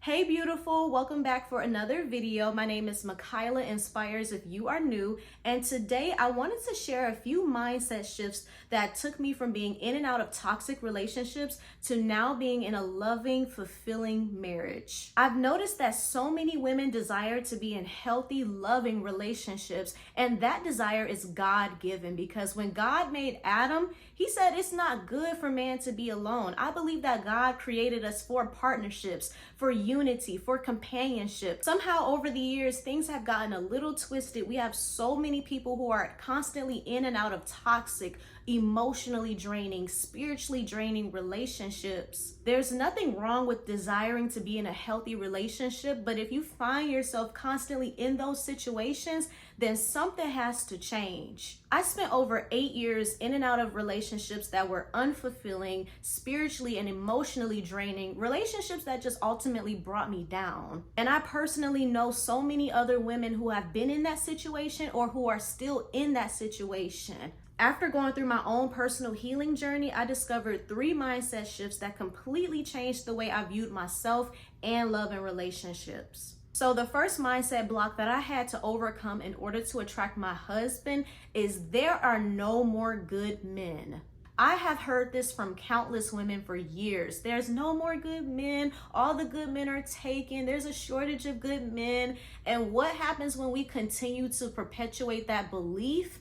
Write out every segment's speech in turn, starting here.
Hey beautiful, welcome back for another video. My name is Michaela Inspires if you are new, and today I wanted to share a few mindset shifts that took me from being in and out of toxic relationships to now being in a loving, fulfilling marriage. I've noticed that so many women desire to be in healthy, loving relationships, and that desire is God-given because when God made Adam, he said it's not good for man to be alone. I believe that God created us for partnerships, for unity, for companionship. Somehow over the years, things have gotten a little twisted. We have so many people who are constantly in and out of toxic, emotionally draining, spiritually draining relationships. There's nothing wrong with desiring to be in a healthy relationship, but if you find yourself constantly in those situations, then something has to change. I spent over 8 years in and out of relationships that were unfulfilling, spiritually and emotionally draining, relationships that just ultimately brought me down. And I personally know so many other women who have been in that situation or who are still in that situation. After going through my own personal healing journey, I discovered 3 mindset shifts that completely changed the way I viewed myself and love and relationships. So the first mindset block that I had to overcome in order to attract my husband is there are no more good men. I have heard this from countless women for years. There's no more good men. All the good men are taken. There's a shortage of good men. And what happens when we continue to perpetuate that belief?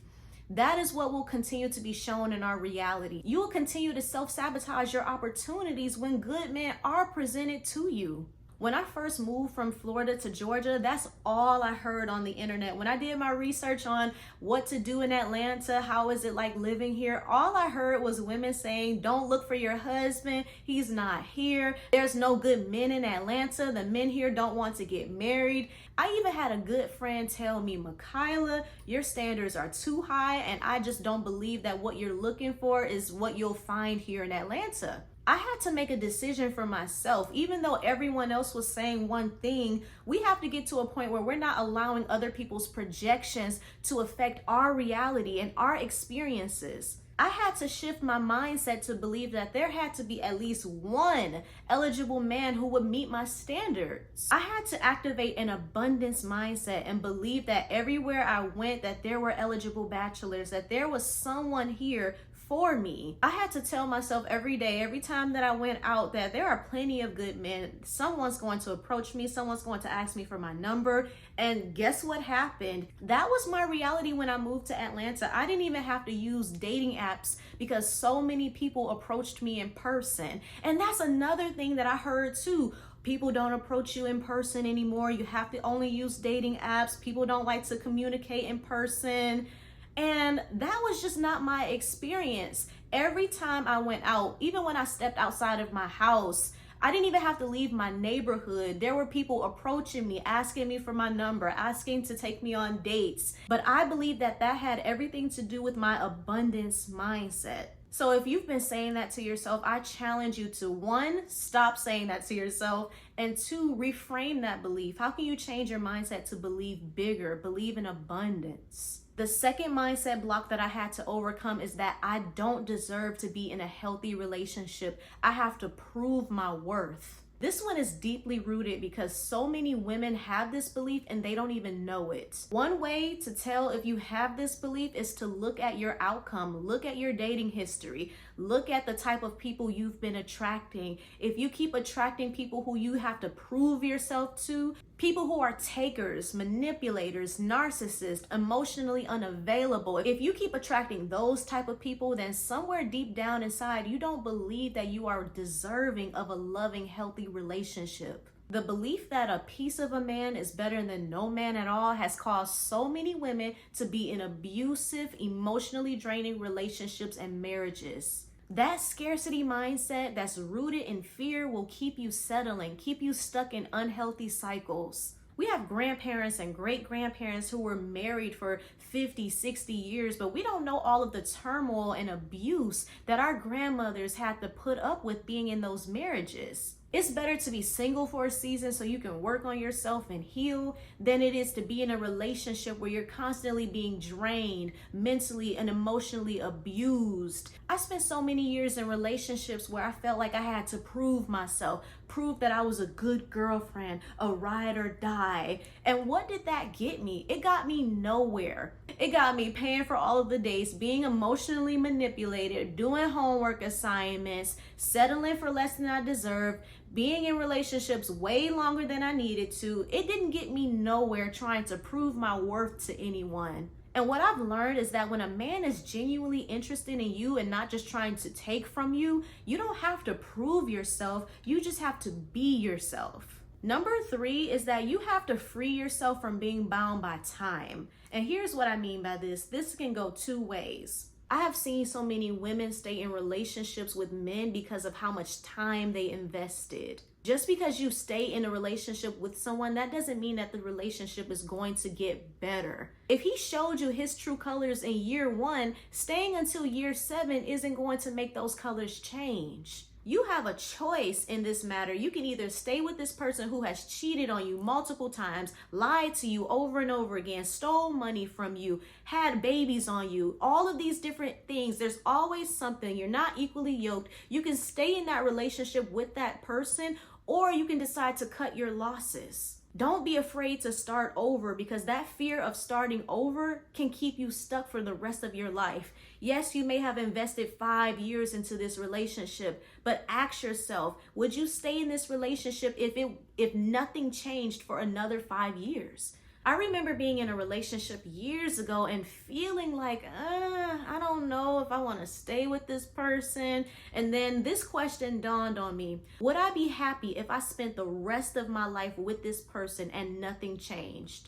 That is what will continue to be shown in our reality. You will continue to self-sabotage your opportunities when good men are presented to you. When I first moved from Florida to Georgia, that's all I heard on the internet. When I did my research on what to do in Atlanta, how is it like living here, all I heard was women saying, don't look for your husband, he's not here. There's no good men in Atlanta. The men here don't want to get married. I even had a good friend tell me, Michaela, your standards are too high, and I just don't believe that what you're looking for is what you'll find here in Atlanta. I had to make a decision for myself. Even though everyone else was saying one thing, we have to get to a point where we're not allowing other people's projections to affect our reality and our experiences. I had to shift my mindset to believe that there had to be at least one eligible man who would meet my standards. I had to activate an abundance mindset and believe that everywhere I went, that there were eligible bachelors, that there was someone here for me. I had to tell myself every day, every time that I went out, that there are plenty of good men. Someone's going to approach me, someone's going to ask me for my number. And guess what happened? That was my reality when I moved to Atlanta. I didn't even have to use dating apps because so many people approached me in person. And that's another thing that I heard too. People don't approach you in person anymore. You have to only use dating apps. People don't like to communicate in person. And that was just not my experience. Every time I went out, even when I stepped outside of my house, I didn't even have to leave my neighborhood. There were people approaching me, asking me for my number, asking to take me on dates. But I believe that that had everything to do with my abundance mindset. So if you've been saying that to yourself, I challenge you to 1, stop saying that to yourself, and 2, reframe that belief. How can you change your mindset to believe bigger, believe in abundance? The second mindset block that I had to overcome is that I don't deserve to be in a healthy relationship. I have to prove my worth. This one is deeply rooted because so many women have this belief and they don't even know it. One way to tell if you have this belief is to look at your outcome, look at your dating history, look at the type of people you've been attracting. If you keep attracting people who you have to prove yourself to, people who are takers, manipulators, narcissists, emotionally unavailable. If you keep attracting those type of people, then somewhere deep down inside, you don't believe that you are deserving of a loving, healthy relationship. The belief that a piece of a man is better than no man at all has caused so many women to be in abusive, emotionally draining relationships and marriages. That scarcity mindset that's rooted in fear will keep you settling, keep you stuck in unhealthy cycles. We have grandparents and great-grandparents who were married for 50, 60 years, but we don't know all of the turmoil and abuse that our grandmothers had to put up with being in those marriages. It's better to be single for a season so you can work on yourself and heal than it is to be in a relationship where you're constantly being drained, mentally and emotionally abused. I spent so many years in relationships where I felt like I had to prove myself, prove that I was a good girlfriend, a ride or die. And what did that get me? It got me nowhere. It got me paying for all of the dates, being emotionally manipulated, doing homework assignments, settling for less than I deserved, being in relationships way longer than I needed to. It didn't get me nowhere trying to prove my worth to anyone. And what I've learned is that when a man is genuinely interested in you and not just trying to take from you, you don't have to prove yourself. You just have to be yourself. Number 3 is that you have to free yourself from being bound by time. And here's what I mean by this. This can go 2 ways. I have seen so many women stay in relationships with men because of how much time they invested. Just because you stay in a relationship with someone, that doesn't mean that the relationship is going to get better. If he showed you his true colors in year 1, staying until year 7 isn't going to make those colors change. You have a choice in this matter. You can either stay with this person who has cheated on you multiple times, lied to you over and over again, stole money from you, had babies on you, all of these different things. There's always something. You're not equally yoked. You can stay in that relationship with that person, or you can decide to cut your losses. Don't be afraid to start over, because that fear of starting over can keep you stuck for the rest of your life. Yes, you may have invested 5 years into this relationship, but ask yourself, would you stay in this relationship if nothing changed for another 5 years? I remember being in a relationship years ago and feeling like, I don't know if I want to stay with this person. And then this question dawned on me. Would I be happy if I spent the rest of my life with this person and nothing changed?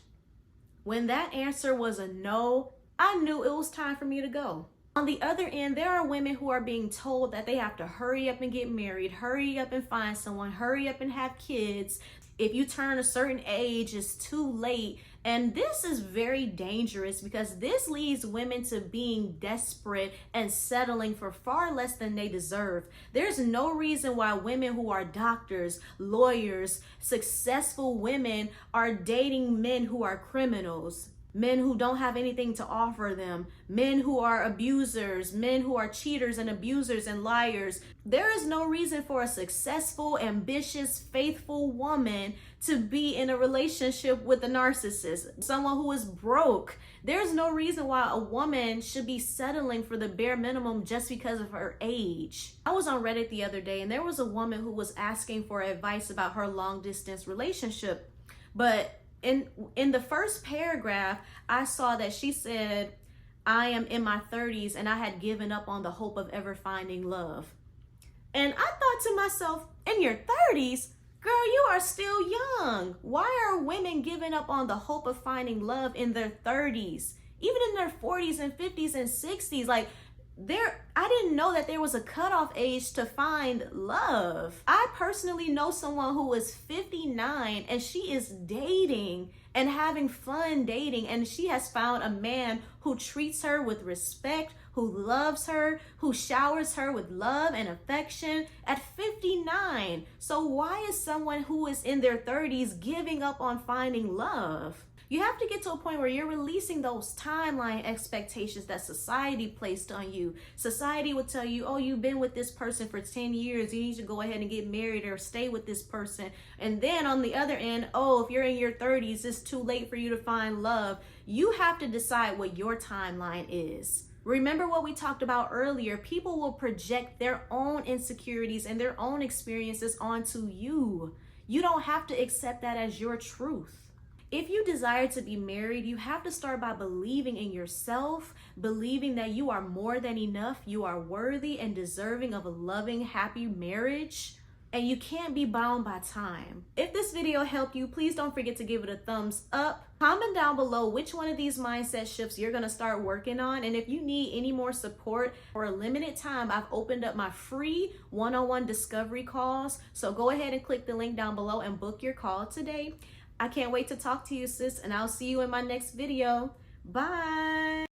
When that answer was a no, I knew it was time for me to go. On the other end, there are women who are being told that they have to hurry up and get married, hurry up and find someone, hurry up and have kids. If you turn a certain age, it's too late. And this is very dangerous, because this leads women to being desperate and settling for far less than they deserve. There's no reason why women who are doctors, lawyers, successful women are dating men who are criminals. Men who don't have anything to offer them, men who are abusers, men who are cheaters and abusers and liars. There is no reason for a successful, ambitious, faithful woman to be in a relationship with a narcissist, someone who is broke. There's no reason why a woman should be settling for the bare minimum just because of her age. I was on Reddit the other day, and there was a woman who was asking for advice about her long distance relationship. But in the first paragraph, I saw that she said, I am in my 30s and I had given up on the hope of ever finding love. And I thought to myself, in your 30s, girl, you are still young. Why are women giving up on the hope of finding love in their 30s? Even in their 40s and 50s and 60s, I didn't know that there was a cutoff age to find love. I personally know someone who is 59 and she is dating and having fun dating, and she has found a man who treats her with respect, who loves her, who showers her with love and affection at 59. So why is someone who is in their 30s giving up on finding love? You have to get to a point where you're releasing those timeline expectations that society placed on you. Society would tell you, oh, you've been with this person for 10 years. You need to go ahead and get married or stay with this person. And then on the other end, oh, if you're in your 30s, it's too late for you to find love. You have to decide what your timeline is. Remember what we talked about earlier. People will project their own insecurities and their own experiences onto you. You don't have to accept that as your truth. If you desire to be married, you have to start by believing in yourself, believing that you are more than enough, you are worthy and deserving of a loving, happy marriage, and you can't be bound by time. If this video helped you, please don't forget to give it a thumbs up. Comment down below which one of these mindset shifts you're gonna start working on, and if you need any more support, for a limited time, I've opened up my free one-on-one discovery calls, so go ahead and click the link down below and book your call today. I can't wait to talk to you, sis, and I'll see you in my next video. Bye.